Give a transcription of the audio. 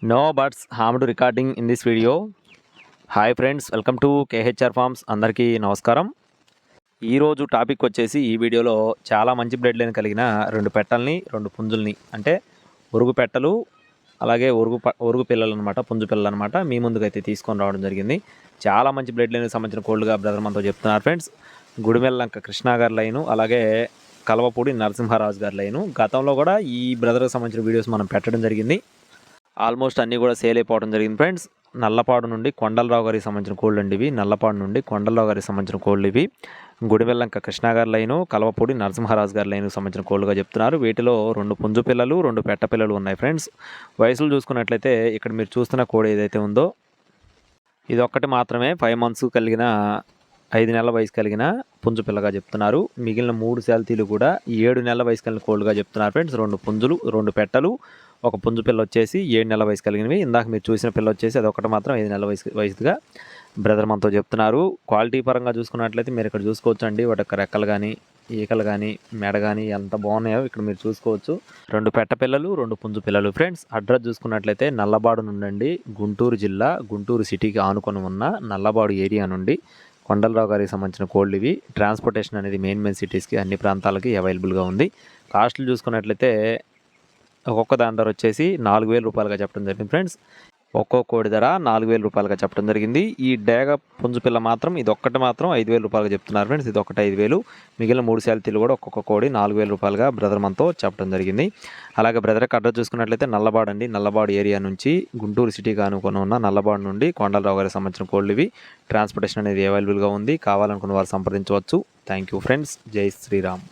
No buts harmed recording in this video. Hi friends, welcome to KHR forms. అందరికీ నమస్కారం. ఈరోజు topic వచ్చేసి ఈ వీడియోలో చాలా మంచి బ్లడ్ లైన్ కలిగిన 2 పెట్టల్ని 2 పుంజుల్ని అంటే ఒరుగు పెట్టలు అలాగే ఒరుగు పిల్లలు అనమాట, పుంజు పిల్లలు అనమాట మీ ముందుకైతే తీసుకొని రావడం జరిగింది. చాలా మంచి బ్లడ్ లైన్కి సంబంధించిన కోల్డ్గా బ్రదర్ మనతో చెప్తున్నారు ఫ్రెండ్స్. గుడిమెల్లంక కృష్ణ గారి లైను అలాగే కలవపూడి నరసింహారాజు గారి లైను. గతంలో కూడా ఈ బ్రదర్కి సంబంధించిన వీడియోస్ మనం పెట్టడం జరిగింది. ఆల్మోస్ట్ అన్నీ కూడా సేల్ అయిపోవడం జరిగింది ఫ్రెండ్స్. నల్లపాడు నుండి కొండలరావు గారికి సంబంధించిన కోళ్ళు అండి ఇవి. నల్లపాడు నుండి కొండలరావు గారికి సంబంధించిన కోళ్ళు ఇవి. గుడివెల్లంక కృష్ణ గారి లైను, కలవపూడి నరసింహరాజు గారి లైన్కి సంబంధించిన కోళ్ళుగా చెప్తున్నారు. వీటిలో 2 పుంజు పిల్లలు 2 పెట్ట పిల్లలు ఉన్నాయి ఫ్రెండ్స్. వయసులు చూసుకున్నట్లయితే ఇక్కడ మీరు చూస్తున్న కోడి ఏదైతే ఉందో ఇది ఒక్కటి మాత్రమే 5 మంత్స్ కలిగిన 5 నెలల వయసు కలిగిన పుంజు పిల్లగా చెప్తున్నారు. మిగిలిన 3 శాల్తీలు కూడా 7 నెలల వయసు కలిగిన కోళ్ళుగా చెప్తున్నారు ఫ్రెండ్స్. 2 పుంజులు 2 పెట్టలు, ఒక పుంజు పిల్ల వచ్చేసి 7 నెలల వయసు కలిగినవి. ఇందాక మీరు చూసిన పిల్ల వచ్చేసి అదొకటి మాత్రం 5 నెలల వయసుగా బ్రదర్ మనతో చెప్తున్నారు. క్వాలిటీ పరంగా చూసుకున్నట్లయితే మీరు ఇక్కడ చూసుకోవచ్చు అండి. వాటి యొక్క రెక్కలు కానీ ఈకలు కానీ మెడ కానీ ఎంత బాగున్నాయో ఇక్కడ మీరు చూసుకోవచ్చు. 2 పెట్ట పిల్లలు 2 పుంజు పిల్లలు ఫ్రెండ్స్. అడ్రస్ చూసుకున్నట్లయితే నల్లబాడు నుండి గుంటూరు జిల్లా, గుంటూరు సిటీకి ఆనుకొని ఉన్న నల్లబాడు ఏరియా నుండి కొండలరావు గారికి సంబంధించిన కోళ్ళు ఇవి. ట్రాన్స్పోర్టేషన్ అనేది మెయిన్ సిటీస్కి అన్ని ప్రాంతాలకి అవైలబుల్గా ఉంది. కాస్ట్లు చూసుకున్నట్లయితే ఒక్కొక్క దాని ధర వచ్చేసి 4,000 రూపాయలుగా చెప్పడం జరిగింది ఫ్రెండ్స్. ఒక్కో కోడి ధర 4,000 రూపాయలుగా చెప్పడం జరిగింది. ఈ డేగ పుంజు పిల్ల మాత్రం ఇది ఒక్కటి మాత్రం 5,000 రూపాయలుగా చెప్తున్నారు ఫ్రెండ్స్. ఇది ఒకటి 5,000. మిగిలిన 3 శాల్తీలు కూడా ఒక్కొక్క కోడి 4,000 రూపాయలుగా బ్రదర్ మనతో చెప్పడం జరిగింది. అలాగే బ్రదర్కి అడ్రస్ చూసుకున్నట్లయితే నల్లబాడు అండి. నల్లబాడు ఏరియా నుంచి గుంటూరు సిటీగా అనుకుని ఉన్న నల్లబాడు నుండి కొండలరావు గారికి సంబంధించిన కోళ్ళు ఇవి. ట్రాన్స్పోర్టేషన్ అనేది అవైలబుల్గా ఉంది. కావాలనుకున్న వారు సంప్రదించవచ్చు. Thank you friends. జై శ్రీరామ్.